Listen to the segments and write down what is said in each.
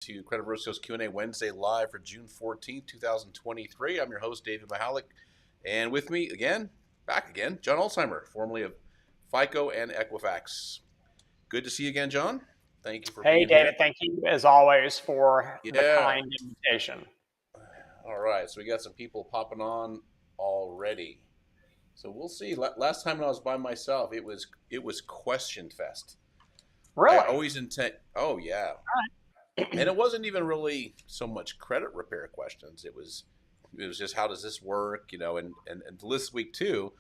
To Credit Rosio's Q&A Wednesday live for June 14th, 2023. I'm your host, David Mahalik. And with me again, back again, John Alzheimer, formerly of FICO and Equifax. Good to see you again, John. Thank you for Hey, being here. David, thank you as always for the Yeah. kind invitation. All right. So we got some people popping on already. So we'll see. Last time when I was by myself, it was Question Fest. I Really? always intend. Oh yeah. And it wasn't even really so much credit repair questions. It was just how does this work, and this week too,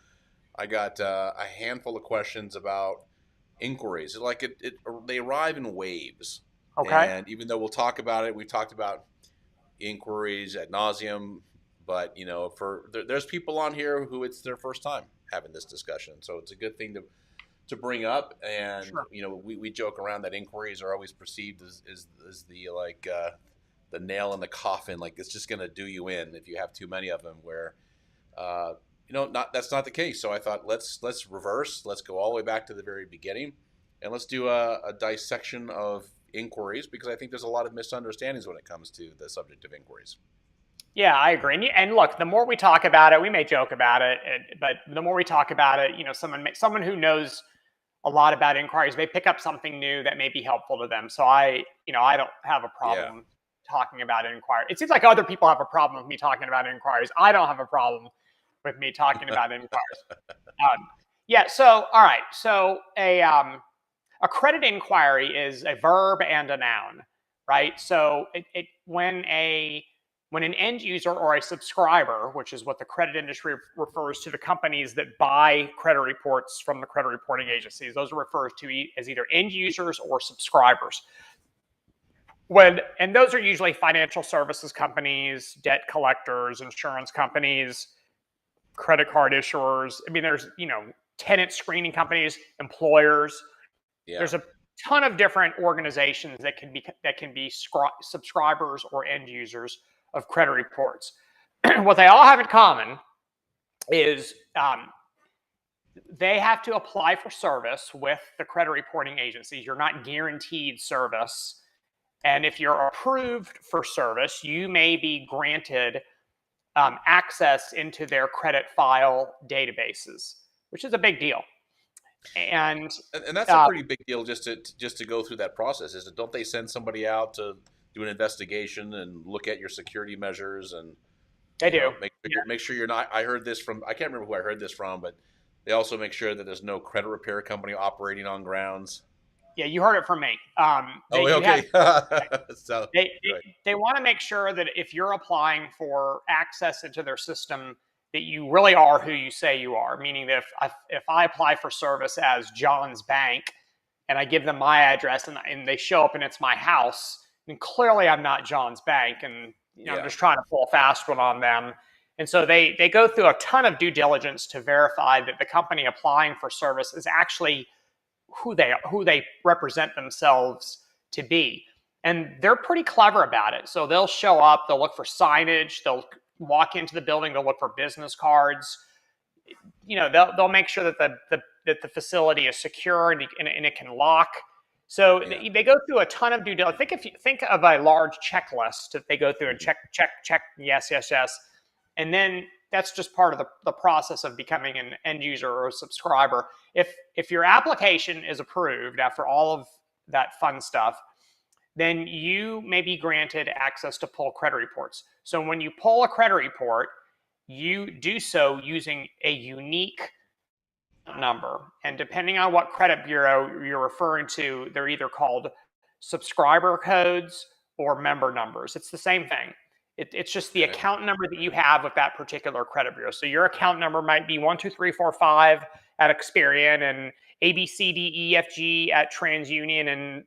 I got a handful of questions about inquiries. Like they arrive in waves, Okay. and even though we'll talk about it, we talked about inquiries ad nauseum, but there's people on here who it's their first time having this discussion, so it's a good thing to bring up. And Sure. we joke around that inquiries are always perceived as the the nail in the coffin, like it's just going to do you in if you have too many of them, where not that's not the case. So I thought let's reverse, let's go all the way back to the very beginning, and let's do a dissection of inquiries, because I think there's a lot of misunderstandings when it comes to the subject of inquiries. Yeah, I agree. And look, the more we talk about it, we may joke about it, but the more we talk about it, someone who knows a lot about inquiries may pick up something new that may be helpful to them. So I don't have a Yeah. problem talking about inquiries. It seems like other people have a problem with me talking about inquiries. I don't have a problem with me talking about inquiries. Yeah. So, all right. So a credit inquiry is a verb and a noun, right? So when an end user or a subscriber, which is what the credit industry refers to the companies that buy credit reports from the credit reporting agencies, those are referred to as either end users or subscribers. And those are usually financial services companies, debt collectors, insurance companies, credit card issuers. I mean, there's tenant screening companies, employers. Yeah. There's a ton of different organizations that can be subscribers or end users of credit reports. What they all have in common is they have to apply for service with the credit reporting agencies. You're not guaranteed service, and if you're approved for service, you may be granted access into their credit file databases, which is a big deal. And that's a pretty big deal, just to go through that process. Is it, don't they send somebody out to do an investigation and look at your security measures, and They do. make sure you're not. I heard this from, I can't remember who I heard this from, but they also make sure that there's no credit repair company operating on grounds. Yeah, you heard it from me. Oh, okay. So They right. they want to make sure that if you're applying for access into their system, that you really are who you say you are. Meaning that if I apply for service as John's Bank and I give them my address and they show up and it's my house, then clearly I'm not John's Bank, and I'm Yeah. just trying to pull a fast one on them. And so they go through a ton of due diligence to verify that the company applying for service is actually who they represent themselves to be. And they're pretty clever about it. So they'll show up, they'll look for signage, they'll walk into the building, they'll look for business cards. They'll make sure that the facility is secure and it can lock. So Yeah. they go through a ton of due diligence. Think of a large checklist that they go through and check, yes, yes, yes. And then that's just part of the process of becoming an end user or a subscriber. If your application is approved after all of that fun stuff, then you may be granted access to pull credit reports. So when you pull a credit report, you do so using a unique number. And depending on what credit bureau you're referring to, they're either called subscriber codes or member numbers. It's the same thing. It's just the Okay. account number that you have with that particular credit bureau. So your account number might be 12345 at Experian and ABCDEFG at TransUnion, and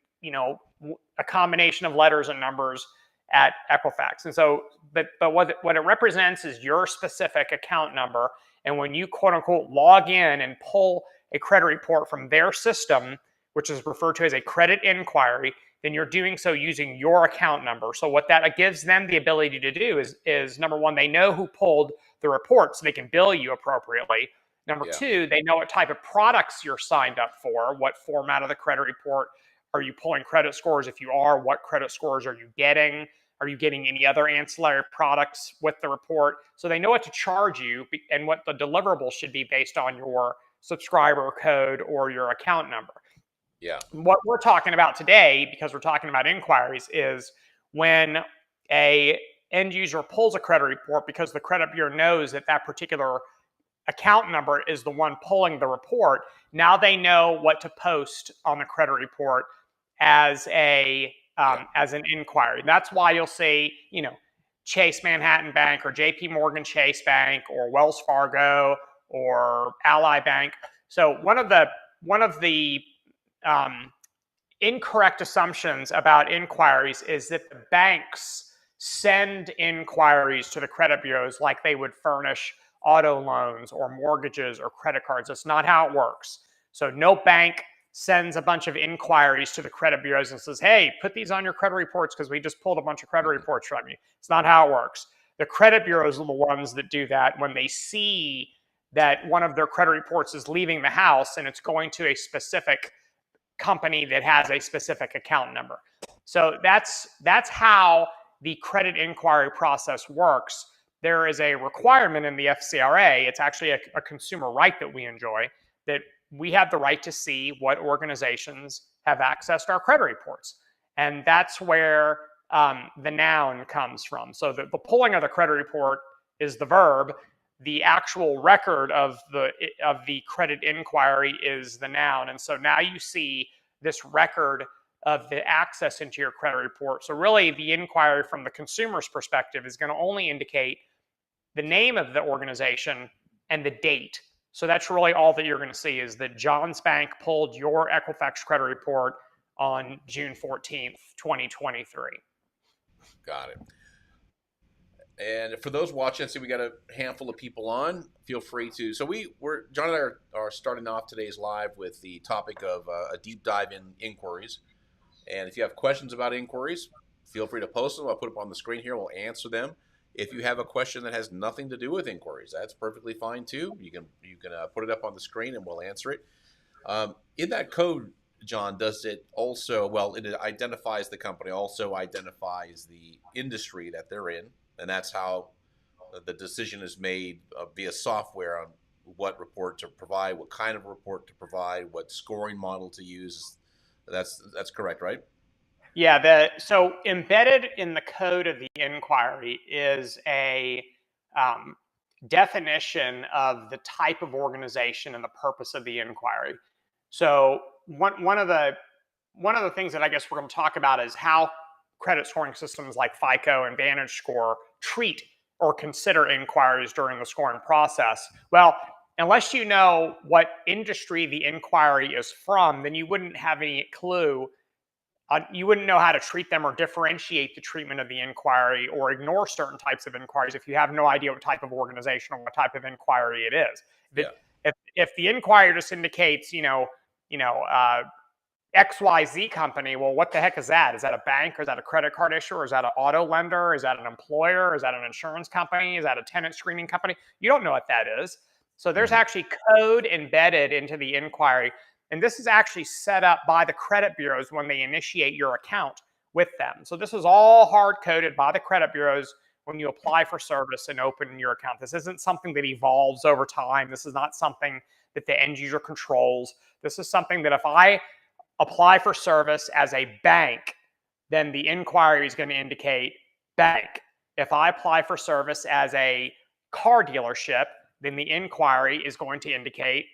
a combination of letters and numbers at Equifax. And so, but what it represents is your specific account number. And when you quote unquote log in and pull a credit report from their system, which is referred to as a credit inquiry, then you're doing so using your account number. So what that gives them the ability to do is number one, they know who pulled the report so they can bill you appropriately. Number Yeah. two, they know what type of products you're signed up for, what format of the credit report Are you pulling credit scores? If you are, what credit scores are you getting? Are you getting any other ancillary products with the report? So they know what to charge you and what the deliverable should be based on your subscriber code or your account number. Yeah. What we're talking about today, because we're talking about inquiries, is when a end user pulls a credit report because the credit bureau knows that that particular account number is the one pulling the report. Now they know what to post on the credit report as as an inquiry. That's why you'll see, Chase Manhattan Bank or JP Morgan Chase Bank or Wells Fargo or Ally Bank. So one of the incorrect assumptions about inquiries is that the banks send inquiries to the credit bureaus like they would furnish auto loans or mortgages or credit cards. That's not how it works. So no bank sends a bunch of inquiries to the credit bureaus and says, hey, put these on your credit reports because we just pulled a bunch of credit reports from you. It's not how it works. The credit bureaus are the ones that do that when they see that one of their credit reports is leaving the house and it's going to a specific company that has a specific account number. So that's how the credit inquiry process works. There is a requirement in the FCRA. It's actually a consumer right that we enjoy, that we have the right to see what organizations have accessed our credit reports. And that's where the noun comes from. So the pulling of the credit report is the verb. The actual record of the credit inquiry is the noun. And so now you see this record of the access into your credit report. So really the inquiry from the consumer's perspective is going to only indicate the name of the organization and the date. So that's really all that you're going to see is that John's Bank pulled your Equifax credit report on June 14th, 2023. Got it. And for those watching, I see we got a handful of people on. Feel free to. So John and I are starting off today's live with the topic of a deep dive in inquiries. And if you have questions about inquiries, feel free to post them. I'll put them on the screen here. We'll answer them. If you have a question that has nothing to do with inquiries, that's perfectly fine too. You can put it up on the screen and we'll answer it. In that code, John, does it also, well, it identifies the company, also identifies the industry that they're in, and that's how the decision is made via software on what report to provide, what kind of report to provide, what scoring model to use. That's correct, right? Yeah, so embedded in the code of the inquiry is a definition of the type of organization and the purpose of the inquiry. So one of the things that I guess we're going to talk about is how credit scoring systems like FICO and VantageScore treat or consider inquiries during the scoring process. Well, unless you know what industry the inquiry is from, then you wouldn't have any clue. You wouldn't know how to treat them or differentiate the treatment of the inquiry or ignore certain types of inquiries if you have no idea what type of organization or what type of inquiry it is. If the inquiry just indicates, XYZ company, well, what the heck is that? Is that a bank? Or is that a credit card issuer? Is that an auto lender? Is that an employer? Is that an insurance company? Is that a tenant screening company? You don't know what that is. So there's actually code embedded into the inquiry. And this is actually set up by the credit bureaus when they initiate your account with them. So this is all hard coded by the credit bureaus when you apply for service and open your account. This isn't something that evolves over time. This is not something that the end user controls. This is something that if I apply for service as a bank, then the inquiry is going to indicate bank. If I apply for service as a car dealership, then the inquiry is going to indicate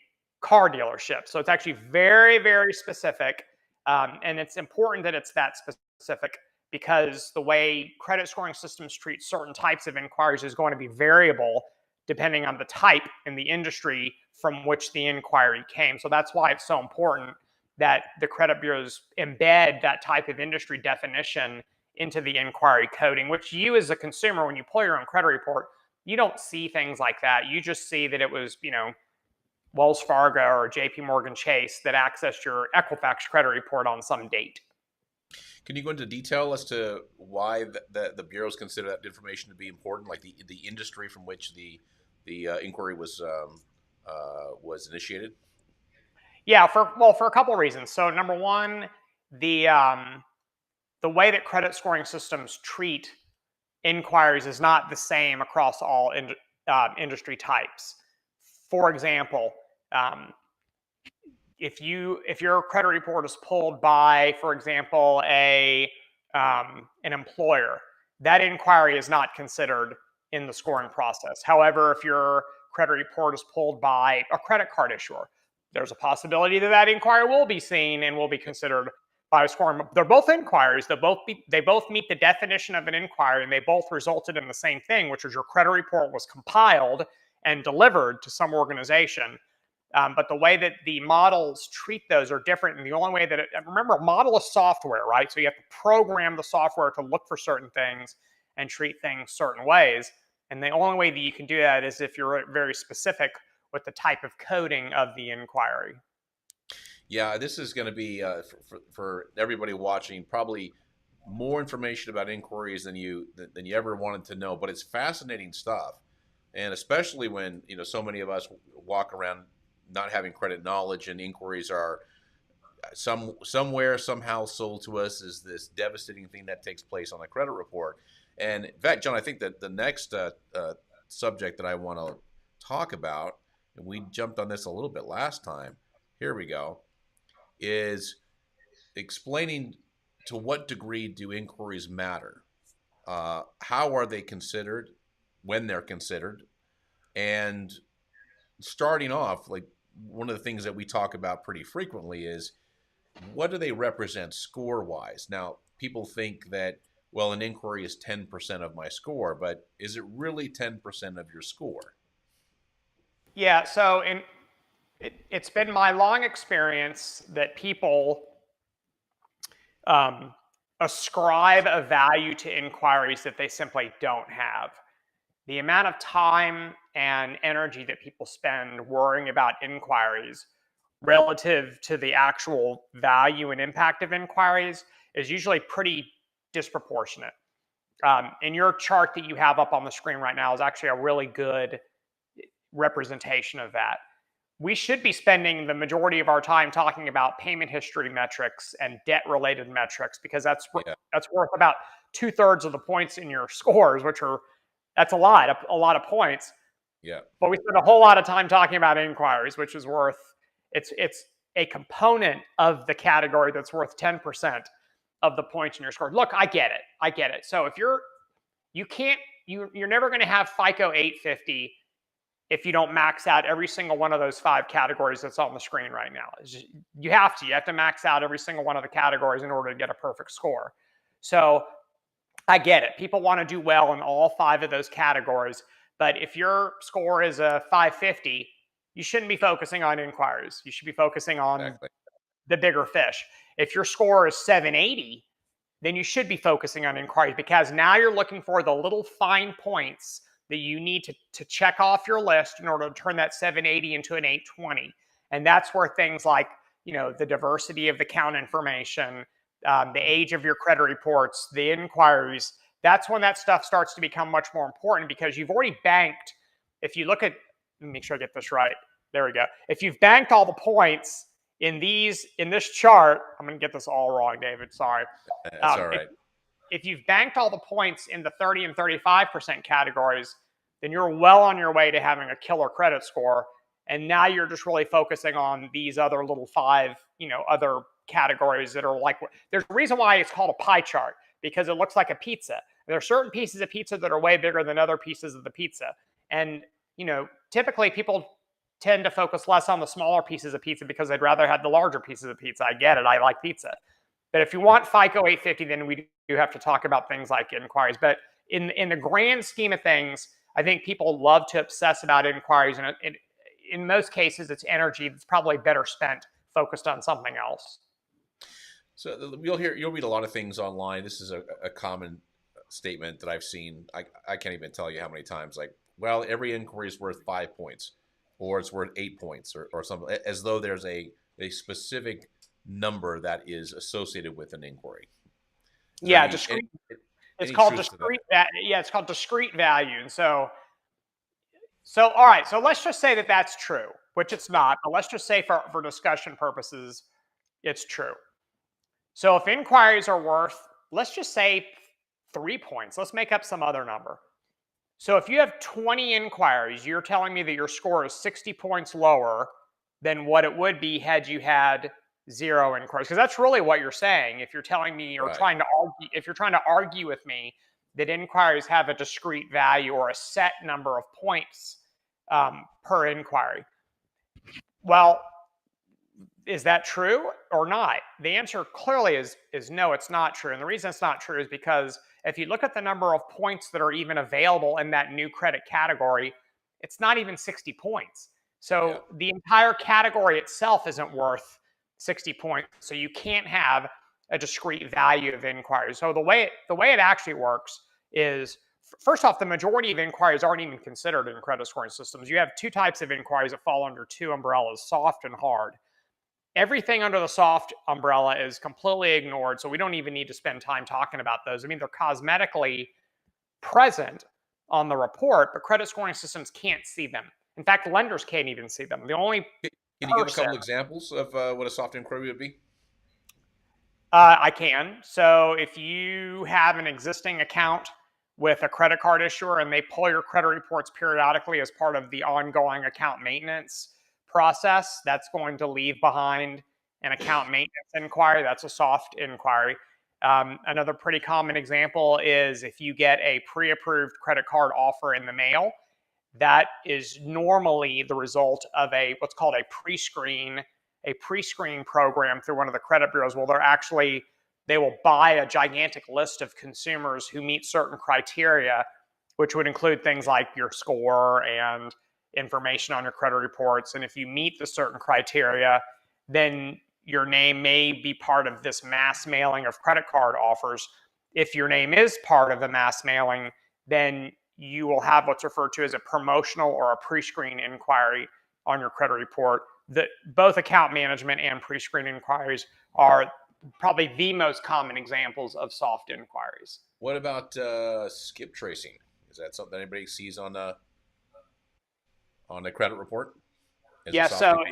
car dealership. So it's actually very, very specific. And it's important that it's that specific because the way credit scoring systems treat certain types of inquiries is going to be variable depending on the type and the industry from which the inquiry came. So that's why it's so important that the credit bureaus embed that type of industry definition into the inquiry coding, which you as a consumer, when you pull your own credit report, you don't see things like that. You just see that it was, Wells Fargo or JP Morgan Chase that accessed your Equifax credit report on some date. Can you go into detail as to why the bureaus consider that information to be important, like the industry from which the inquiry was initiated? Yeah, for a couple of reasons. So number one, the way that credit scoring systems treat inquiries is not the same across all industry types. For example, if your credit report is pulled by, for example, an employer, that inquiry is not considered in the scoring process. However, if your credit report is pulled by a credit card issuer, there's a possibility that that inquiry will be seen and will be considered by a scoring. They're both inquiries. They both meet the definition of an inquiry, and they both resulted in the same thing, which was your credit report was compiled and delivered to some organization. But the way that the models treat those are different. And the only way that remember, a model is software, right? So you have to program the software to look for certain things and treat things certain ways. And the only way that you can do that is if you're very specific with the type of coding of the inquiry. Yeah, this is going to be for everybody watching probably more information about inquiries than you ever wanted to know. But it's fascinating stuff, and especially when so many of us walk around not having credit knowledge, and inquiries are somewhere somehow sold to us as this devastating thing that takes place on a credit report. And in fact, John, I think that the next subject that I want to talk about, and we jumped on this a little bit last time, here we go, is explaining to what degree do inquiries matter? How are they considered? When they're considered? And starting off, like one of the things that we talk about pretty frequently is what do they represent score-wise? Now, people think that, well, an inquiry is 10% of my score, but is it really 10% of your score? Yeah, so it's been my long experience that people ascribe a value to inquiries that they simply don't have. The amount of time and energy that people spend worrying about inquiries relative to the actual value and impact of inquiries is usually pretty disproportionate. And your chart that you have up on the screen right now is actually a really good representation of that. We should be spending the majority of our time talking about payment history metrics and debt-related metrics because that's worth about 2/3 of the points in your scores, that's a lot of points. Yeah. But we spend a whole lot of time talking about inquiries, which is it's a component of the category that's worth 10% of the points in your score. Look, I get it. So if you're never going to have FICO 850 if you don't max out every single one of those 5 categories that's on the screen right now. You have to max out every single one of the categories in order to get a perfect score. So I get it. People want to do well in all 5 of those categories. But if your score is a 550, you shouldn't be focusing on inquiries. You should be focusing on the bigger fish. If your score is 780, then you should be focusing on inquiries because now you're looking for the little fine points that you need to check off your list in order to turn that 780 into an 820. And that's where things like, the diversity of the count information, the age of your credit reports, the inquiries, that's when that stuff starts to become much more important because you've already banked. If you look at, let me make sure I get this right. There we go. If you've banked all the points in this chart, I'm going to get this all wrong, David. Sorry. That's all right. If you've banked all the points in the 30 and 35% categories, then you're well on your way to having a killer credit score. And now you're just really focusing on these other little 5, other categories that are like, there's a reason why it's called a pie chart because it looks like a pizza. There are certain pieces of pizza that are way bigger than other pieces of the pizza. And, typically people tend to focus less on the smaller pieces of pizza because they'd rather have the larger pieces of pizza. I get it. I like pizza. But if you want FICO 850, then we do have to talk about things like inquiries. But in the grand scheme of things, I think people love to obsess about inquiries. And in most cases, it's energy that's probably better spent focused on something else. So you'll read a lot of things online. This is a common statement that I've seen. I can't even tell you how many times. Like, well, every inquiry is worth 5 points, or it's worth 8 points, or something, as though there's a specific number that is associated with an inquiry. Yeah, discrete. It's called discrete. It's called discrete value. And so all right. So let's just say that that's true, which it's not. But let's just say for discussion purposes, it's true. So if inquiries are worth, let's just say 3 points, let's make up some other number. So if you have 20 inquiries, you're telling me that your score is 60 points lower than what it would be had you had 0 inquiries. Because that's really what you're saying. If you're telling me or Right. trying to argue, if you're trying to argue with me that inquiries have a discrete value or a set number of points per inquiry. Well, is that true or not? The answer clearly is no, it's not true. And the reason it's not true is because if you look at the number of points that are even available in that new credit category, it's not even 60 points. So Yeah. the entire category itself isn't worth 60 points. So you can't have a discrete value of inquiries. So the way it actually works is, first off, the majority of inquiries aren't even considered in credit scoring systems. You have two types of inquiries that fall under two umbrellas: soft and hard. Everything under the soft umbrella is completely ignored, so we don't even need to spend time talking about those. I mean, they're cosmetically present on the report, but credit scoring systems can't see them. In fact, lenders can't even see them. The only Can you give a person couple examples of what a soft inquiry would be? I can. So if you have an existing account with a credit card issuer and they pull your credit reports periodically as part of the ongoing account maintenance process, that's going to leave behind an account maintenance inquiry. That's a soft inquiry. Another pretty common example is if you get a pre-approved credit card offer in the mail, that is normally the result of a what's called a pre-screen program through one of the credit bureaus. Well, they will buy a gigantic list of consumers who meet certain criteria, which would include things like your score and information on your credit reports. And if you meet the certain criteria, then your name may be part of this mass mailing of credit card offers. If your name is part of the mass mailing, then you will have what's referred to as a promotional or a pre-screen inquiry on your credit report. That both account management and pre-screen inquiries are probably the most common examples of soft inquiries. What about skip tracing? Is that something anybody sees on the credit report? Is it Yeah, soft?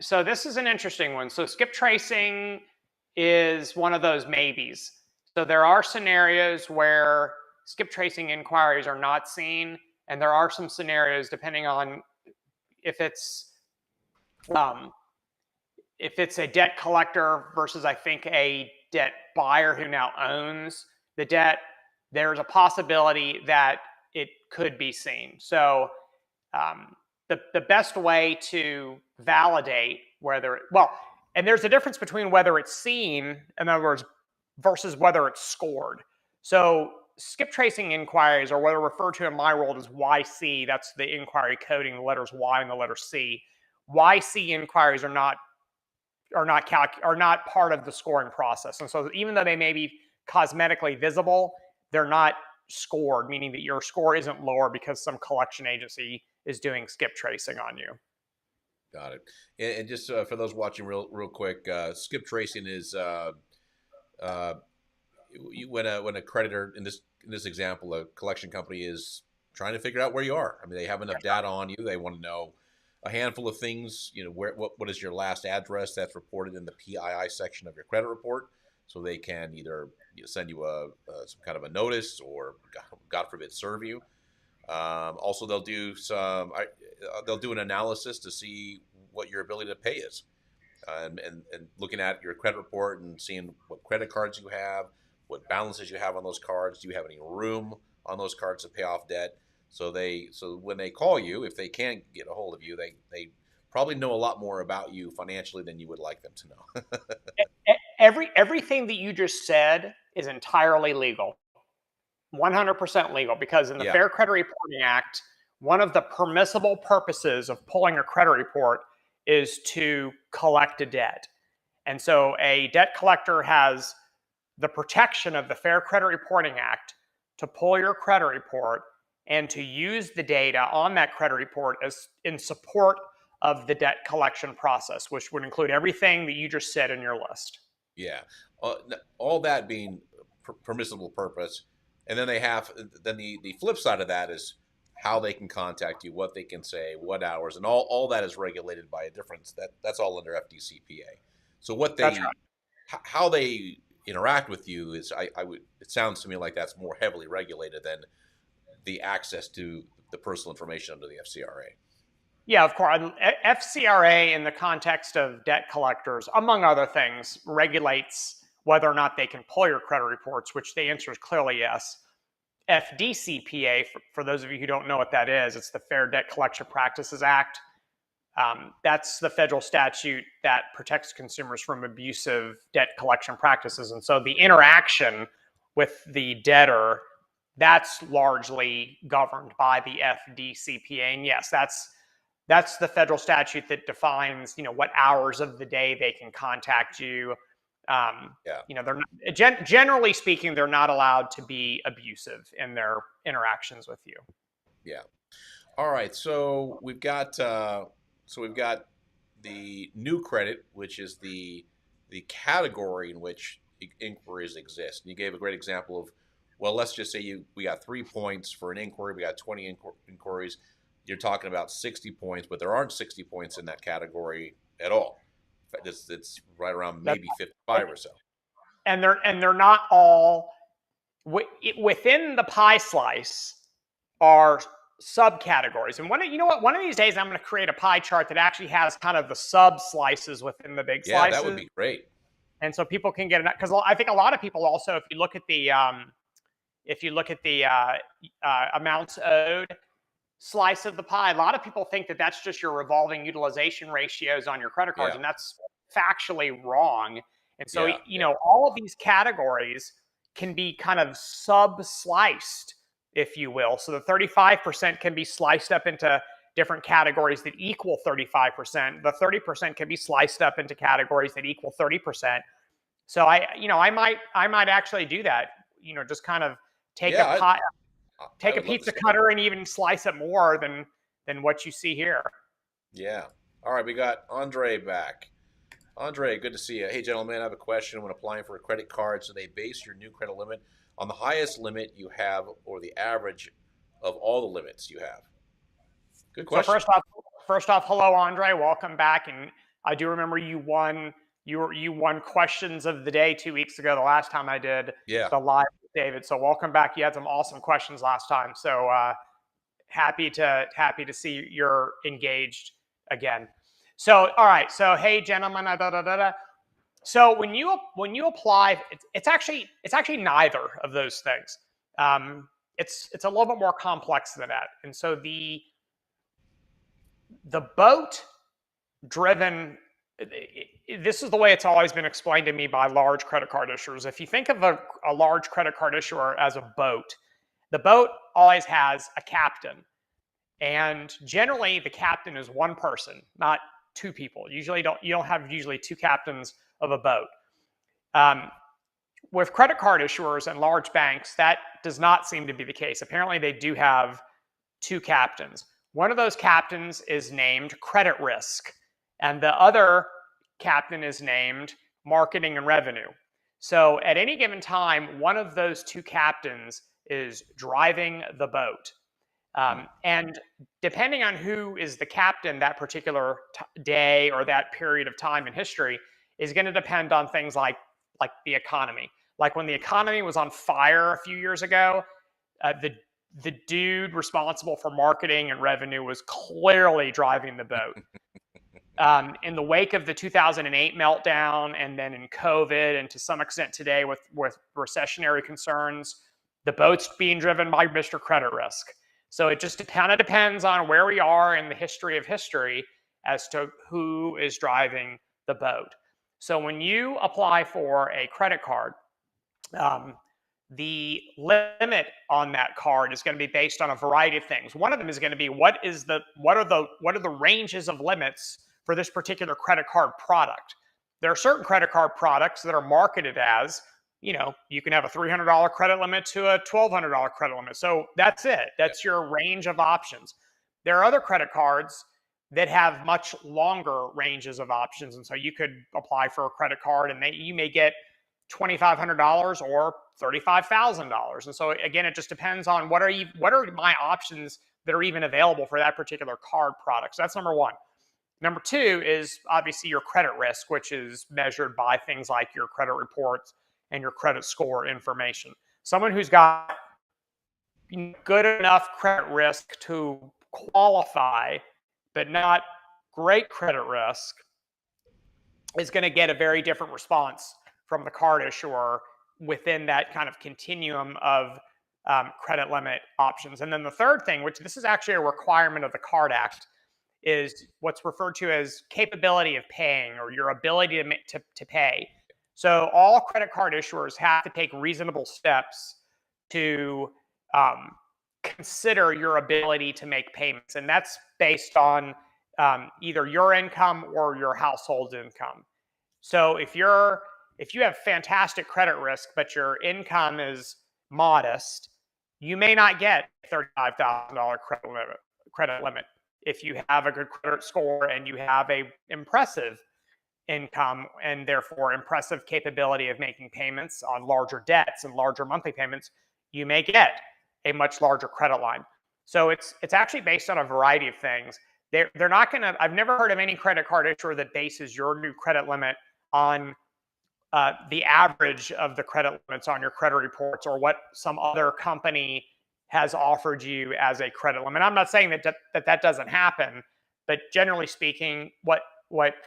so this is an interesting one. So skip tracing is one of those maybes. So there are scenarios where skip tracing inquiries are not seen, and there are some scenarios depending on if it's a debt collector versus, I think, a debt buyer who now owns the debt, there's a possibility that it could be seen. So the best way to validate whether, and there's a difference between whether it's seen, in other words, versus whether it's scored. So skip tracing inquiries, or what are referred to in my world as YC, that's the inquiry coding, the letters Y and the letter C. YC inquiries are not part of the scoring process. And so even though they may be cosmetically visible, they're not scored, meaning that your score isn't lower because some collection agency is doing skip tracing on you. Got it. And just for those watching, real quick, skip tracing is when a creditor in this example, a collection company is trying to figure out where you are. I mean, they have enough data on you. They want to know a handful of things. You know, what is your last address that's reported in the PII section of your credit report, so they can either send you some kind of a notice or, God forbid, serve you. Also, they'll do an analysis to see what your ability to pay is, and looking at your credit report and seeing what credit cards you have, what balances you have on those cards. Do you have any room on those cards to pay off debt? So when they call you, if they can't get a hold of you, they probably know a lot more about you financially than you would like them to know. Everything that you just said is entirely legal. 100% legal, because in the Fair Credit Reporting Act, one of the permissible purposes of pulling a credit report is to collect a debt. And so a debt collector has the protection of the Fair Credit Reporting Act to pull your credit report and to use the data on that credit report as in support of the debt collection process, which would include everything that you just said in your list. Yeah, all that being permissible purpose. And then the flip side of that is how they can contact you, what they can say, what hours, and all that is regulated by a difference. That's all under FDCPA. So how they interact with you is I would it sounds to me like that's more heavily regulated than the access to the personal information under the FCRA. Yeah, of course. FCRA, in the context of debt collectors, among other things, regulates whether or not they can pull your credit reports, which the answer is clearly yes. FDCPA, for those of you who don't know what that is, it's the Fair Debt Collection Practices Act. That's the federal statute that protects consumers from abusive debt collection practices. And so the interaction with the debtor, that's largely governed by the FDCPA. And yes, that's the federal statute that defines, what hours of the day they can contact you. They're not, generally speaking, they're not allowed to be abusive in their interactions with you. Yeah. All right. So we've got the new credit, which is the category in which inquiries exist. And you gave a great example of, well, let's just say we got 3 points for an inquiry, we got 20 inquiries. You're talking about 60 points, but there aren't 60 points in that category at all. It's right around maybe 55 or so. And they're not all within the pie slice are subcategories. And one of these days I'm going to create a pie chart that actually has kind of the sub slices within the big slices. Yeah, that would be great. And so people can get it, because I think a lot of people also, if you look at the amounts owed slice of the pie, a lot of people think that that's just your revolving utilization ratios on your credit cards, and that's factually wrong. And so, all of these categories can be kind of sub-sliced, if you will. So the 35% can be sliced up into different categories that equal 35%. The 30% can be sliced up into categories that equal 30%. So I might actually do that. Just kind of take a pizza cutter and even slice it more than what you see here. Yeah. All right, we got Andre back. Andre, good to see you. Hey, gentlemen, I have a question. When applying for a credit card, so they base your new credit limit on the highest limit you have or the average of all the limits you have? Good question. So first off, hello, Andre. Welcome back. And I do remember you won questions of the day 2 weeks ago, the last time I did the live with David. So welcome back. You had some awesome questions last time. So happy to see you're engaged again. So, all right. So, hey, gentlemen. So when you apply, it's actually neither of those things. It's a little bit more complex than that. And so the boat driven, this is the way it's always been explained to me by large credit card issuers. If you think of a large credit card issuer as a boat, the boat always has a captain. And generally the captain is one person, not two people. You don't have two captains of a boat. With credit card issuers and large banks, that does not seem to be the case. Apparently they do have two captains. One of those captains is named credit risk, and the other captain is named marketing and revenue. So at any given time, one of those two captains is driving the boat. And depending on who is the captain that particular day or that period of time in history is going to depend on things like the economy. Like when the economy was on fire a few years ago, the dude responsible for marketing and revenue was clearly driving the boat. In the wake of the 2008 meltdown, and then in COVID, and to some extent today with recessionary concerns, the boat's being driven by Mr. Credit Risk. So it just kind of depends on where we are in the history of history as to who is driving the boat. So when you apply for a credit card, the limit on that card is going to be based on a variety of things. One of them is going to be what are the ranges of limits for this particular credit card product. There are certain credit card products that are marketed as, you can have a $300 credit limit to a $1,200 credit limit. So that's it. That's your range of options. There are other credit cards that have much longer ranges of options. And so you could apply for a credit card and you may get $2,500 or $35,000. And so again, it just depends on what are my options that are even available for that particular card product. So that's number one. Number two is obviously your credit risk, which is measured by things like your credit reports and your credit score information. Someone who's got good enough credit risk to qualify, but not great credit risk, is going to get a very different response from the card issuer within that kind of continuum of credit limit options. And then the third thing, which this is actually a requirement of the Card Act, is what's referred to as capability of paying, or your ability to pay. So all credit card issuers have to take reasonable steps to consider your ability to make payments. And that's based on either your income or your household's income. So if you have fantastic credit risk, but your income is modest, you may not get $35,000 credit limit. If you have a good credit score and you have a impressive income and therefore impressive capability of making payments on larger debts and larger monthly payments, you may get a much larger credit line. So it's actually based on a variety of things. They're not going to. I've never heard of any credit card issuer that bases your new credit limit on the average of the credit limits on your credit reports, or what some other company has offered you as a credit limit. I'm not saying that doesn't happen, but generally speaking, what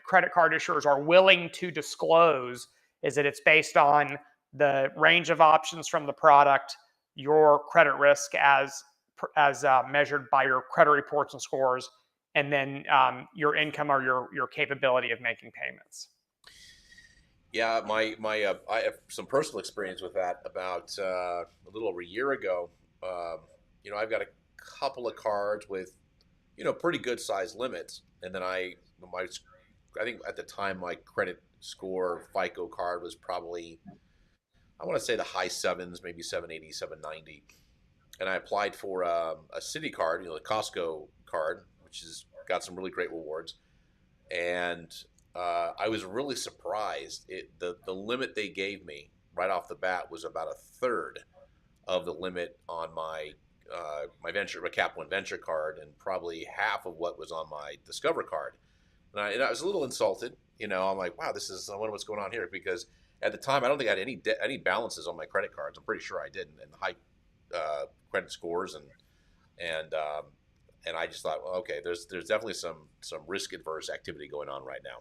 credit card issuers are willing to disclose is that it's based on the range of options from the product, your credit risk as measured by your credit reports and scores, and then your income or your capability of making payments. Yeah, I have some personal experience with that. About a little over a year ago, I've got a couple of cards with, pretty good size limits, and then I think at the time my credit score FICO card was probably, I want to say, the high sevens, maybe 780, 790, and I applied for a Citi card, the Costco card, which has got some really great rewards, and I was really surprised. The limit they gave me right off the bat was about a third of the limit on my Capital One Venture card, and probably half of what was on my Discover card. And I was a little insulted. I'm like, wow, I wonder what's going on here, because at the time I don't think I had any balances on my credit cards. I'm pretty sure I didn't, and high credit scores, and I just thought, well, okay, there's definitely some risk adverse activity going on right now.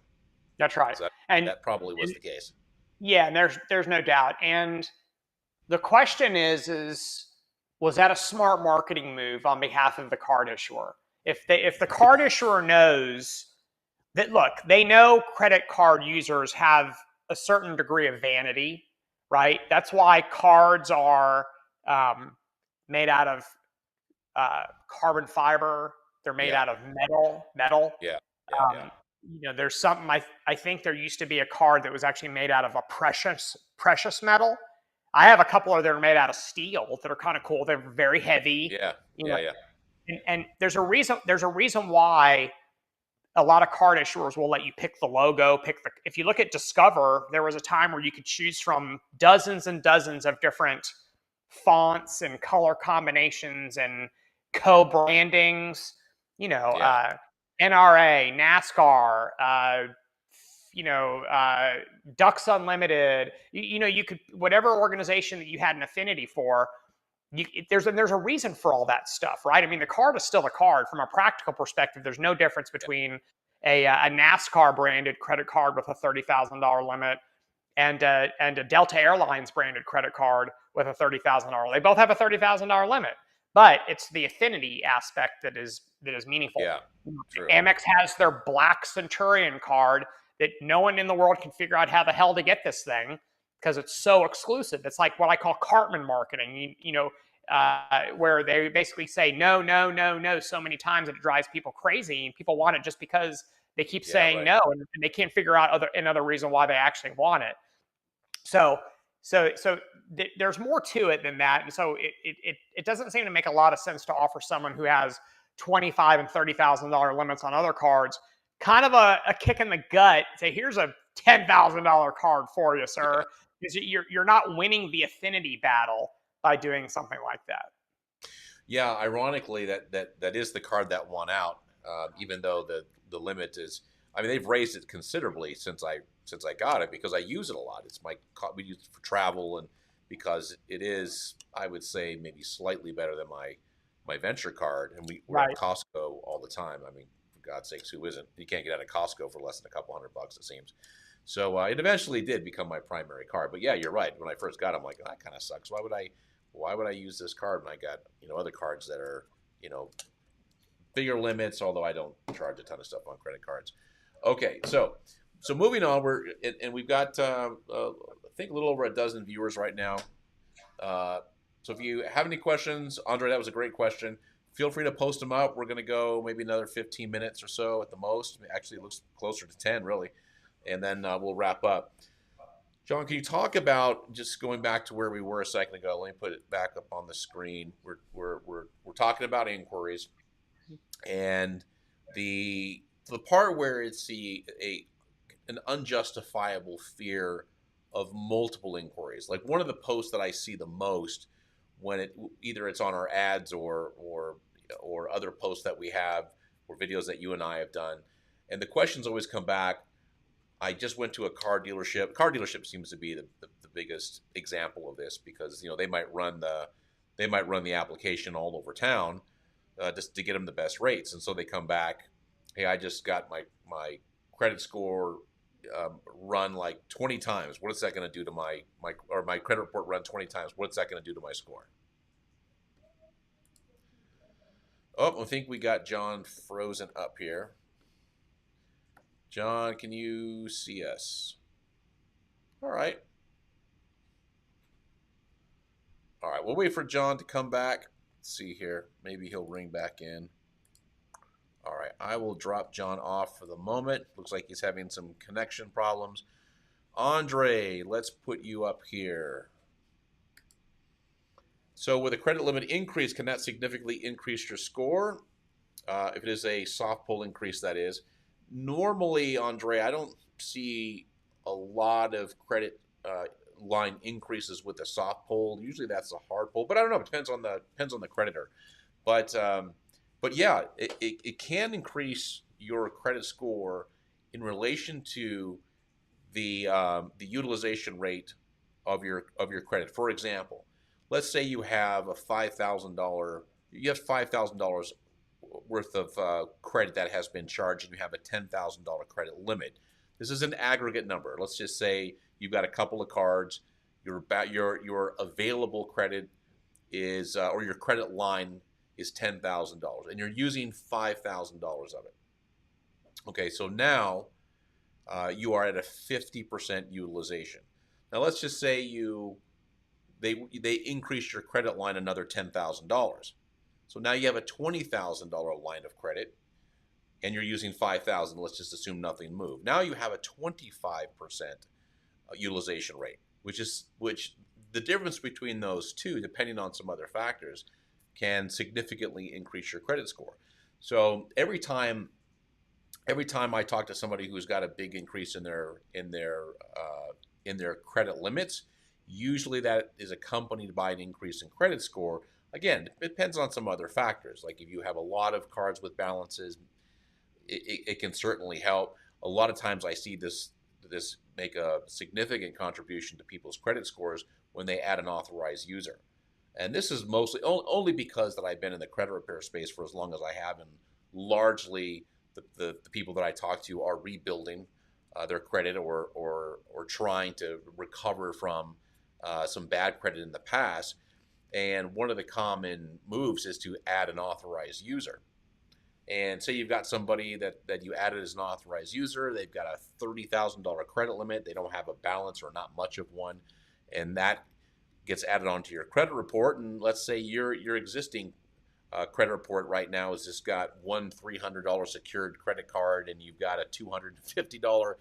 That's right. So that probably was the case. Yeah, and there's no doubt. And the question is was that a smart marketing move on behalf of the card issuer? If the card issuer knows that, look, they know credit card users have a certain degree of vanity, right? That's why cards are made out of carbon fiber. They're made out of metal. Yeah. There's something, I think there used to be a card that was actually made out of a precious metal. I have a couple that are made out of steel that are kind of cool. They're very heavy. Yeah. And there's a reason why a lot of card issuers will let you pick the logo, if you look at Discover, there was a time where you could choose from dozens and dozens of different fonts and color combinations and co-brandings, NRA, NASCAR, Ducks Unlimited, you could, whatever organization that you had an affinity for, there's a reason for all that stuff, right? I mean, the card is still a card. From a practical perspective, there's no difference between a NASCAR branded credit card with a $30,000 limit and a Delta Airlines branded credit card with a $30,000. They both have a $30,000 limit, but it's the affinity aspect that is meaningful. Yeah, true. Amex has their Black Centurion card that no one in the world can figure out how the hell to get this thing, because it's so exclusive. It's like what I call Cartman marketing, where they basically say no so many times that it drives people crazy, and people want it just because they keep saying no, and they can't figure out another reason why they actually want it. So there's more to it than that, and so it doesn't seem to make a lot of sense to offer someone who has $25,000 and $30,000 limits on other cards kind of a kick in the gut. Say, here's a $10,000 card for you, sir. Because you're not winning the affinity battle by doing something like that. Yeah, ironically, that is the card that won out, even though the limit is, I mean, they've raised it considerably since I since I got it because I use it a lot. It's we use it for travel, and because it is, I would say, maybe slightly better than my venture card, and we're at Right. Costco all the time. I mean, for God's sakes, who isn't? You can't get out of Costco for less than a couple $100, it seems. So it eventually did become my primary card. But yeah, you're right. When I first got it, I'm like, oh, that kind of sucks. Why would I use this card when I got other cards that are bigger limits? Although I don't charge a ton of stuff on credit cards. Okay, so moving on, we've got I think a little over a dozen viewers right now. So if you have any questions, Andre, that was a great question. Feel free to post them up. We're going to go maybe another 15 minutes or so at the most. Actually, it looks closer to 10, really. And then we'll wrap up. John, can you talk about, just going back to where we were a second ago? Let me put it back up on the screen. We're talking about inquiries, and the part where it's an unjustifiable fear of multiple inquiries. Like one of the posts that I see the most when either it's on our ads or other posts that we have or videos that you and I have done, and the questions always come back. I just went to a car dealership. Car dealership seems to be the biggest example of this because they might run the application all over town just to get them the best rates, and so they come back, hey, I just got my credit score run like 20 times. What is that going to do to my credit report run 20 times? What's that going to do to my score? Oh, I think we got John frozen up here. John, can you see us? All right. All right, we'll wait for John to come back. Let's see here. Maybe he'll ring back in. All right, I will drop John off for the moment. Looks like he's having some connection problems. Andre, let's put you up here. So with a credit limit increase, can that significantly increase your score? If it is a soft pull increase, that is. Normally, Andre, I don't see a lot of credit line increases with a soft pull. Usually that's a hard pull, but I don't know. It depends on the creditor. But yeah, it can increase your credit score in relation to the utilization rate of your credit. For example, let's say you have $5,000 worth of credit that has been charged, and you have a $10,000 credit limit. This is an aggregate number. Let's just say you've got a couple of cards. Your available credit is or your credit line is $10,000, and you're using $5,000 of it. Okay, so now you are at a 50% utilization. Now let's just say they increase your credit line another $10,000. So now you have a $20,000 line of credit, and you're using $5,000. Let's just assume nothing moved. Now you have a 25% utilization rate, which the difference between those two, depending on some other factors, can significantly increase your credit score. So every time I talk to somebody who's got a big increase in their credit limits, usually that is accompanied by an increase in credit score. Again, it depends on some other factors. Like if you have a lot of cards with balances, it can certainly help. A lot of times I see this make a significant contribution to people's credit scores when they add an authorized user. And this is mostly only because that I've been in the credit repair space for as long as I have, and largely the people that I talk to are rebuilding their credit or trying to recover from some bad credit in the past. And one of the common moves is to add an authorized user. And say you've got somebody that you added as an authorized user, they've got a $30,000 credit limit, they don't have a balance or not much of one, and that gets added onto your credit report. And let's say your existing credit report right now has just got one $300 secured credit card, and you've got a $250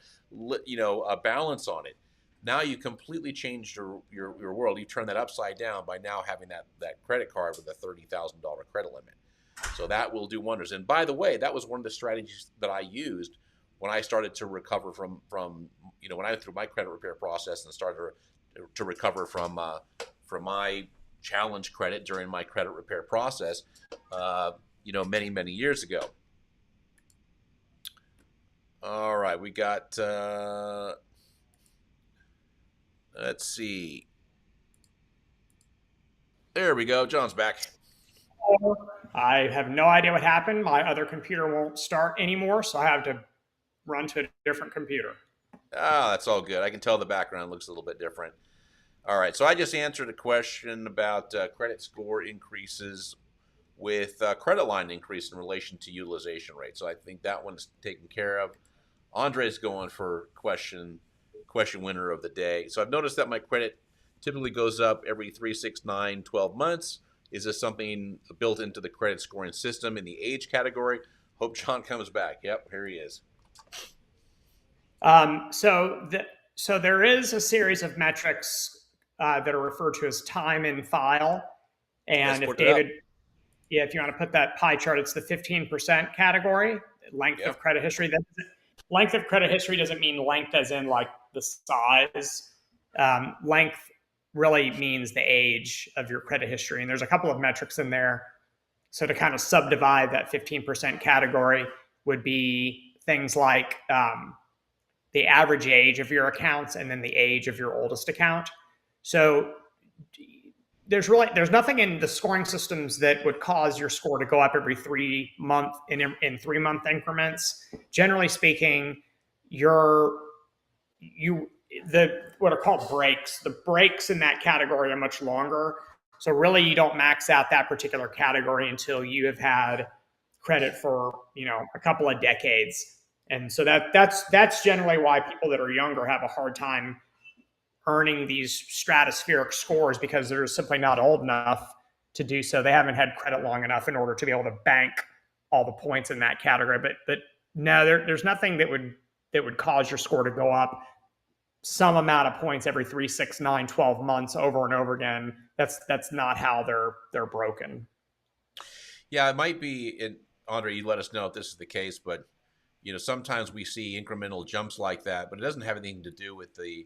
a balance on it. Now you completely changed your world. You turn that upside down by now having that credit card with a $30,000 credit limit. So that will do wonders. And by the way, that was one of the strategies that I used when I started to recover from when I went through my credit repair process and started to recover from my challenge credit during my credit repair process, many years ago. All right, we got. Let's see. There we go. John's back. I have no idea what happened. My other computer won't start anymore, so I have to run to a different computer. Ah, that's all good. I can tell the background looks a little bit different. All right. So I just answered a question about credit score increases with credit line increase in relation to utilization rate. So I think that one's taken care of. Andre's going for question winner of the day. So I've noticed that my credit typically goes up every 3, 6, 9, 12 months. Is this something built into the credit scoring system in the age category? Hope John comes back. Yep, here he is. So there is a series of metrics that are referred to as time in file. And if David, yeah, if you want to put that pie chart, it's the 15% category, length of credit history. Length of credit history doesn't mean length as in like the size. Length really means the age of your credit history. And there's a couple of metrics in there. So to kind of subdivide that 15% category would be things like the average age of your accounts and then the age of your oldest account. So there's nothing in the scoring systems that would cause your score to go up every 3 month in 3 month increments. Generally speaking, what are called breaks. The breaks in that category are much longer. So really, you don't max out that particular category until you have had credit for a couple of decades. And so that's generally why people that are younger have a hard time earning these stratospheric scores, because they're simply not old enough to do so. They haven't had credit long enough in order to be able to bank all the points in that category. But no, there's nothing that would cause your score to go up some amount of points every 3, 6, 9, 12 months over and over again. That's not how they're broken. Yeah, it might be. And Andre, you let us know if this is the case, but sometimes we see incremental jumps like that, but it doesn't have anything to do with the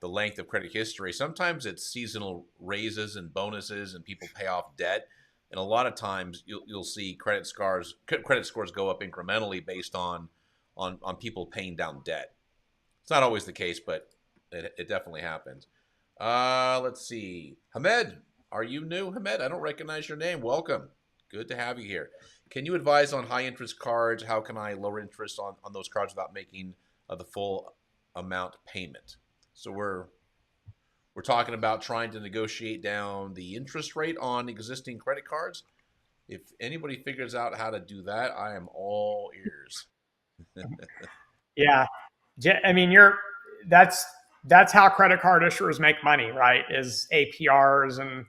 length of credit history. Sometimes it's seasonal raises and bonuses, and people pay off debt. And a lot of times you'll see credit scores go up incrementally based on people paying down debt. It's not always the case, but it definitely happens. Let's see. Hamed, are you new, Hamed? I don't recognize your name. Welcome. Good to have you here. Can you advise on high interest cards? How can I lower interest on those cards without making the full amount payment? So we're talking about trying to negotiate down the interest rate on existing credit cards. If anybody figures out how to do that, I am all ears. Yeah, I mean, that's how credit card issuers make money, right? Is APRs and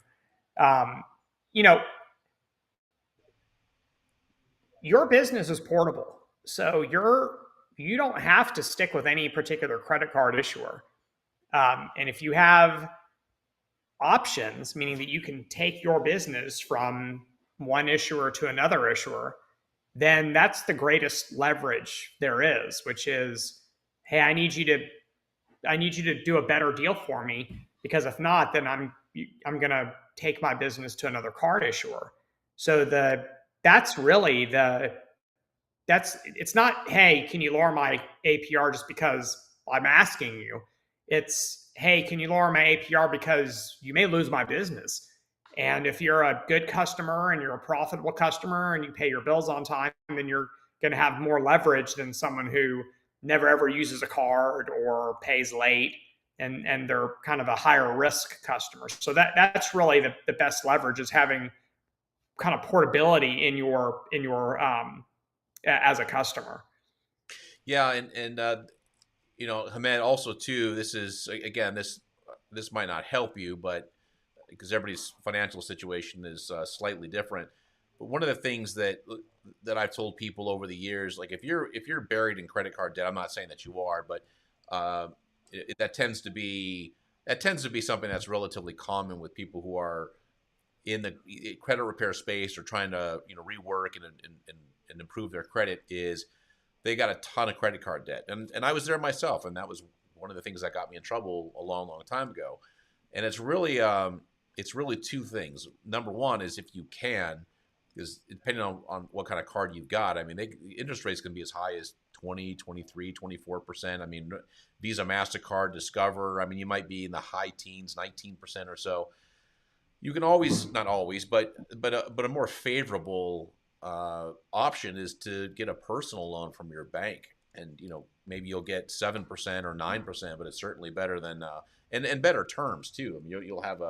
your business is portable, so you don't have to stick with any particular credit card issuer. And if you have options, meaning that you can take your business from one issuer to another issuer, then that's the greatest leverage there is, which is, hey, I need you to do a better deal for me, because if not, then I'm going to take my business to another card issuer. So it's not, hey, can you lower my APR just because I'm asking you? It's, hey, can you lower my APR because you may lose my business? And if you're a good customer and you're a profitable customer and you pay your bills on time, then you're going to have more leverage than someone who never ever uses a card or pays late, and they're kind of a higher risk customer. So that's really the best leverage, is having kind of portability in your as a customer. Yeah, and Hamed, also too, this is, again, this might not help you, but because everybody's financial situation is slightly different. But one of the things that I've told people over the years, like if you're buried in credit card debt, I'm not saying that you are, but that tends to be something that's relatively common with people who are in the credit repair space or trying to rework and improve their credit. Is they got a ton of credit card debt, and I was there myself, and that was one of the things that got me in trouble a long time ago. And it's really two things. Number one is, if you can, because depending on what kind of card you've got, I mean, interest rates can be as high as 20, 23, 24%. I mean, Visa, MasterCard, Discover, I mean, you might be in the high teens, 19% or so. You can always, not always, but a more favorable option is to get a personal loan from your bank, and maybe you'll get 7% or 9%, but it's certainly better than and better terms too. I mean, you'll have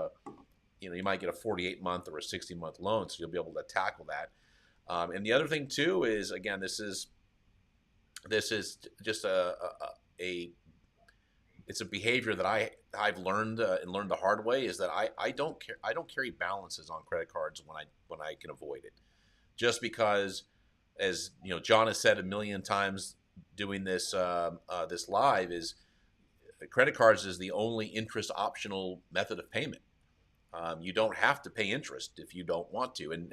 you might get a 48-month or a 60-month loan, so you'll be able to tackle that. And the other thing too is, again, this is just it's a behavior that I've learned and learned the hard way, is that I don't carry balances on credit cards when I can avoid it, just because, as John has said a million times doing this this live, is credit cards is the only interest optional method of payment. You don't have to pay interest if you don't want to, and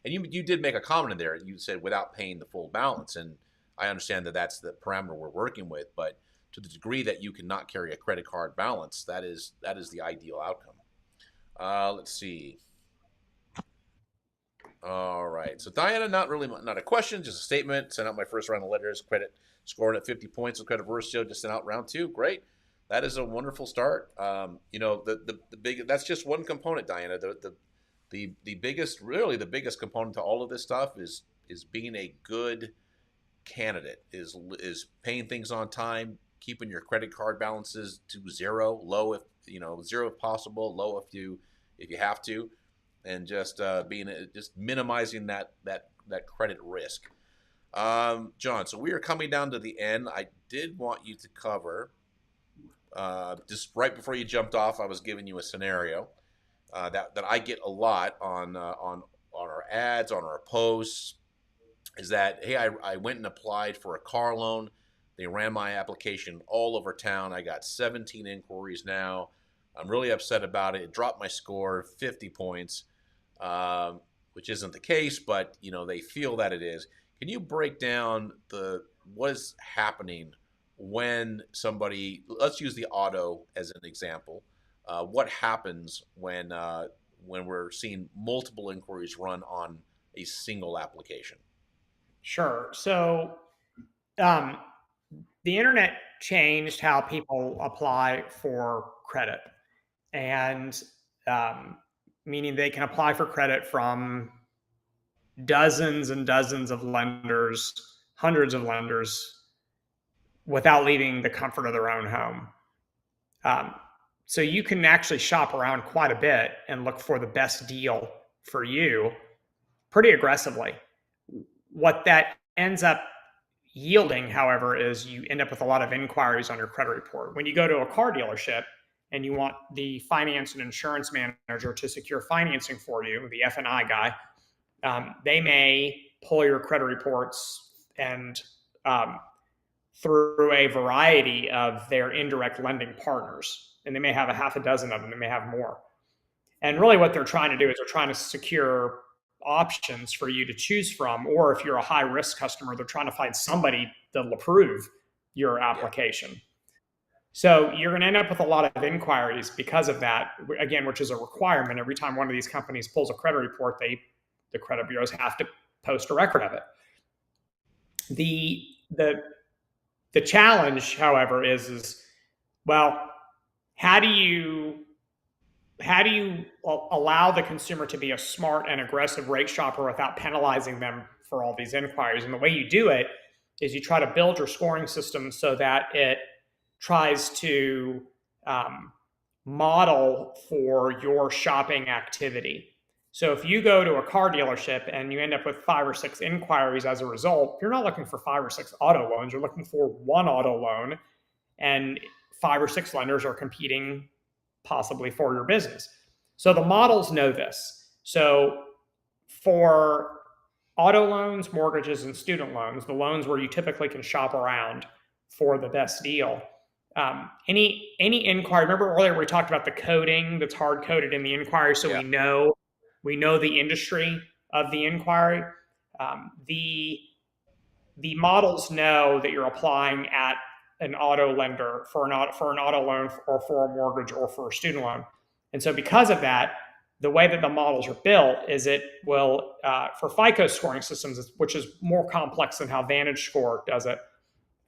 you did make a comment in there. You said without paying the full balance, and I understand that that's the parameter we're working with, but to the degree that you cannot carry a credit card balance, that is the ideal outcome. Let's see. All right. So Diana, not a question, just a statement. Sent out my first round of letters. Credit scoring at 50 points. With Credit Versio just sent out round 2. Great. That is a wonderful start. The big, that's just one component, Diana. The biggest, really the biggest component to all of this stuff is being a good candidate, is paying things on time, keeping your credit card balances to zero, low if zero if possible, low if you have to, and just minimizing that credit risk. John, so we are coming down to the end. I did want you to cover, just right before you jumped off, I was giving you a scenario that I get a lot on our ads, on our posts, is that, hey, I went and applied for a car loan. They ran my application all over town. I got 17 inquiries now. I'm really upset about it. It dropped my score 50 points, which isn't the case, but they feel that it is. Can you break down what is happening when somebody, let's use the auto as an example, what happens when we're seeing multiple inquiries run on a single application? Sure. So the internet changed how people apply for credit, and meaning they can apply for credit from dozens and dozens of lenders, hundreds of lenders, without leaving the comfort of their own home. So you can actually shop around quite a bit and look for the best deal for you pretty aggressively. What that ends up yielding, however, is you end up with a lot of inquiries on your credit report. When you go to a car dealership and you want the finance and insurance manager to secure financing for you, the F&I guy, they may pull your credit reports and through a variety of their indirect lending partners. And they may have a half a dozen of them, they may have more. And really what they're trying to do is they're trying to secure options for you to choose from, or if you're a high risk customer, they're trying to find somebody that'll approve your application. Yeah. So you're going to end up with a lot of inquiries because of that, again, which is a requirement. Every time one of these companies pulls a credit report, the credit bureaus have to post a record of it. The challenge, however, is well, how do you allow the consumer to be a smart and aggressive rate shopper without penalizing them for all these inquiries? And the way you do it is you try to build your scoring system so that it tries to model for your shopping activity. So if you go to a car dealership and you end up with 5 or 6 inquiries as a result, you're not looking for 5 or 6 auto loans. You're looking for one auto loan, and 5 or 6 lenders are competing possibly for your business. So the models know this. So for auto loans, mortgages, and student loans, the loans where you typically can shop around for the best deal, any inquiry, remember earlier we talked about the coding that's hard coded in the inquiry, so yeah. we know the industry of the inquiry. The models know that you're applying at an auto lender for an auto loan, or for a mortgage, or for a student loan. And so because of that, the way that the models are built is it will, for FICO scoring systems, which is more complex than how VantageScore does it,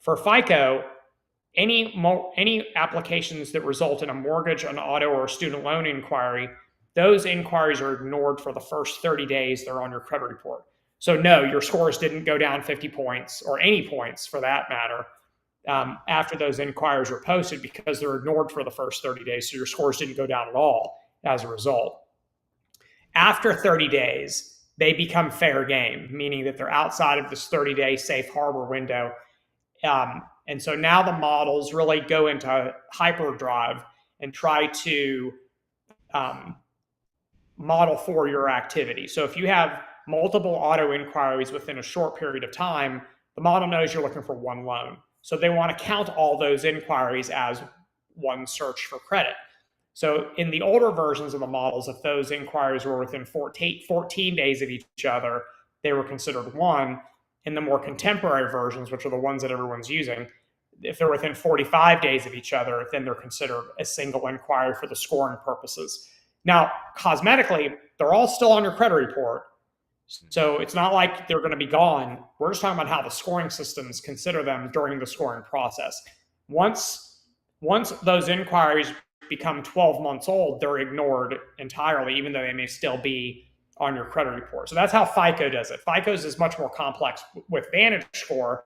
For FICO, any applications that result in a mortgage, an auto, or a student loan inquiry, those inquiries are ignored for the first 30 days they're on your credit report. So no, your scores didn't go down 50 points or any points for that matter after those inquiries were posted because they're ignored for the first 30 days. So your scores didn't go down at all as a result. After 30 days, they become fair game, meaning that they're outside of this 30-day safe harbor window. And so now the models really go into hyperdrive and try to model for your activity. So if you have multiple auto inquiries within a short period of time, the model knows you're looking for one loan. So they want to count all those inquiries as one search for credit. So in the older versions of the models, if those inquiries were within 14 days of each other, they were considered one. In the more contemporary versions, which are the ones that everyone's using, if they're within 45 days of each other, then they're considered a single inquiry for the scoring purposes. Now, cosmetically, they're all still on your credit report. So it's not like they're going to be gone. We're just talking about how the scoring systems consider them during the scoring process. Once those inquiries become 12 months old, they're ignored entirely, even though they may still be on your credit report. So that's how FICO does it. FICO's is much more complex. With VantageScore,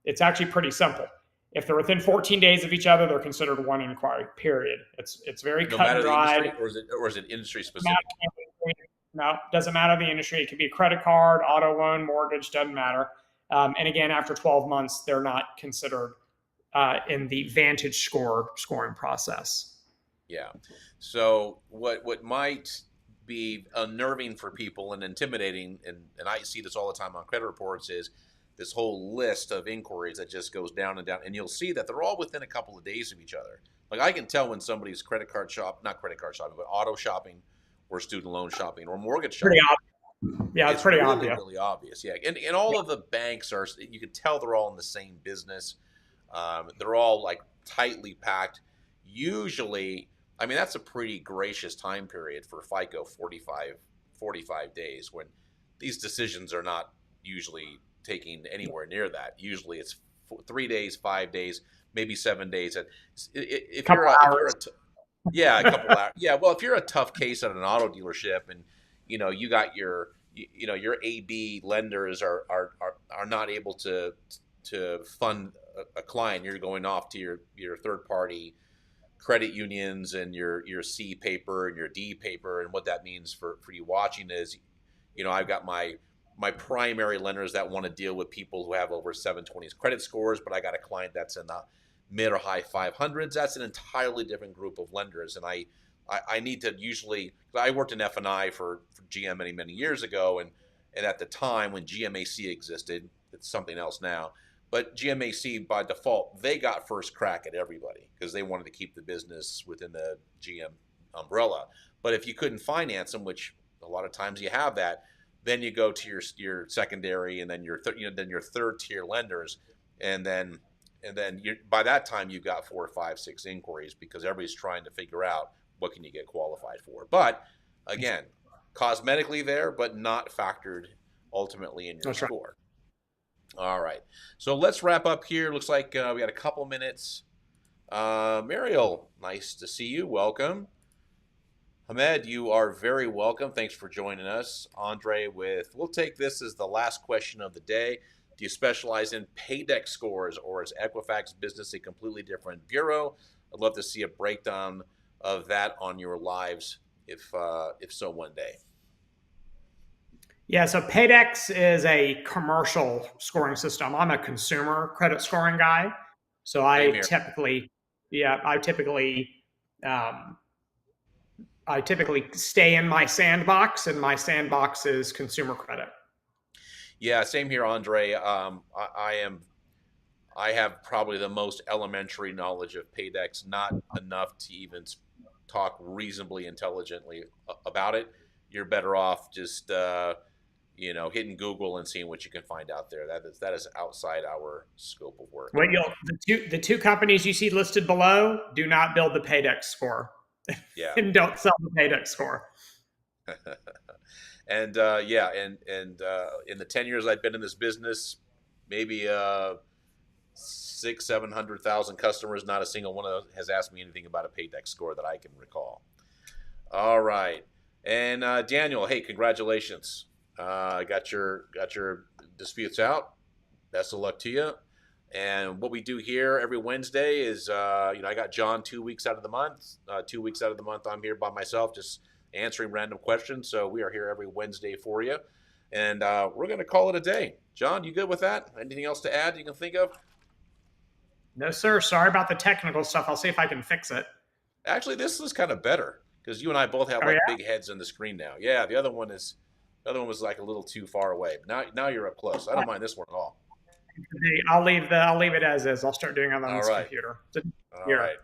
it's actually pretty simple. If they're within 14 days of each other, they're considered one inquiry, period. It's very cut and dried. Or is it industry specific? No, doesn't matter the industry. It could be a credit card, auto loan, mortgage, doesn't matter. And again, after 12 months, they're not considered in the VantageScore scoring process. Yeah. So what might be unnerving for people and intimidating, and I see this all the time on credit reports, is this whole list of inquiries that just goes down and down, and you'll see that they're all within a couple of days of each other. Like I can tell when somebody's not credit card shopping, but auto shopping or student loan shopping or mortgage shopping. Pretty obvious. Yeah, it's pretty really, obvious. Really obvious. Yeah, and all of the banks are. You can tell they're all in the same business. They're all like tightly packed. Usually, I mean that's a pretty gracious time period for FICO, 45 days, when these decisions are not usually taking anywhere near that. Usually it's 3 days, 5 days, maybe 7 days. If you're a couple hours. Yeah, well, if you're a tough case at an auto dealership, and you got your AB lenders are not able to fund a client, you're going off to your third party credit unions and your C paper and your D paper, and what that means for you watching is, I've got my primary lenders that want to deal with people who have over 720 credit scores, but I got a client that's in the mid or high 500s. That's an entirely different group of lenders, and I need to usually. I worked in F&I for GM many years ago, and at the time when GMAC existed, it's something else now. But GMAC by default, they got first crack at everybody because they wanted to keep the business within the GM umbrella. But if you couldn't finance them, which a lot of times you have that, then you go to your secondary and then your third tier lenders, and then by that time you've got 4, 5, 6 inquiries because everybody's trying to figure out what can you get qualified for. But again, cosmetically there, but not factored ultimately in your score. All right, so let's wrap up here. Looks like we got a couple minutes. Mariel, nice to see you. Welcome. Hamed, you are very welcome. Thanks for joining us. Andre we'll take this as the last question of the day. Do you specialize in Paydex scores, or is Equifax Business a completely different bureau? I'd love to see a breakdown of that on your lives, if so, one day. Yeah, so Paydex is a commercial scoring system. I'm a consumer credit scoring guy, so I typically stay in my sandbox, and my sandbox is consumer credit. Yeah, same here, Andre. I have probably the most elementary knowledge of Paydex, not enough to even talk reasonably intelligently about it. You're better off just hitting Google and seeing what you can find out there. That is outside our scope of work. Well, the two companies you see listed below do not build the Paydex score. Yeah, and don't sell the Paydex score. And in the 10 years I've been in this business, maybe 700,000 customers. Not a single one of those has asked me anything about a Paydex score that I can recall. All right. And Daniel, hey, congratulations. Got your disputes out. Best of luck to you. And what we do here every Wednesday is, I got John 2 weeks out of the month. 2 weeks out of the month, I'm here by myself, just answering random questions. So we are here every Wednesday for you. And we're going to call it a day. John, you good with that? Anything else to add you can think of? No, sir. Sorry about the technical stuff. I'll see if I can fix it. Actually, this is kind of better because you and I both have big heads on the screen now. Yeah, the other one was like a little too far away. But now you're up close. I don't mind this one at all. I'll leave it as is. I'll start doing it on this computer. All right.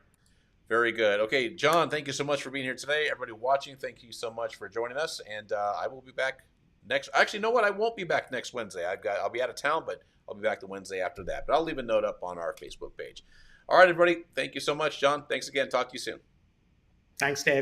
Very good. Okay, John, thank you so much for being here today. Everybody watching, thank you so much for joining us. And I will be back next. Actually, you know what? I won't be back next Wednesday. I'll be out of town, but I'll be back the Wednesday after that. But I'll leave a note up on our Facebook page. All right, everybody. Thank you so much, John. Thanks again. Talk to you soon. Thanks, David.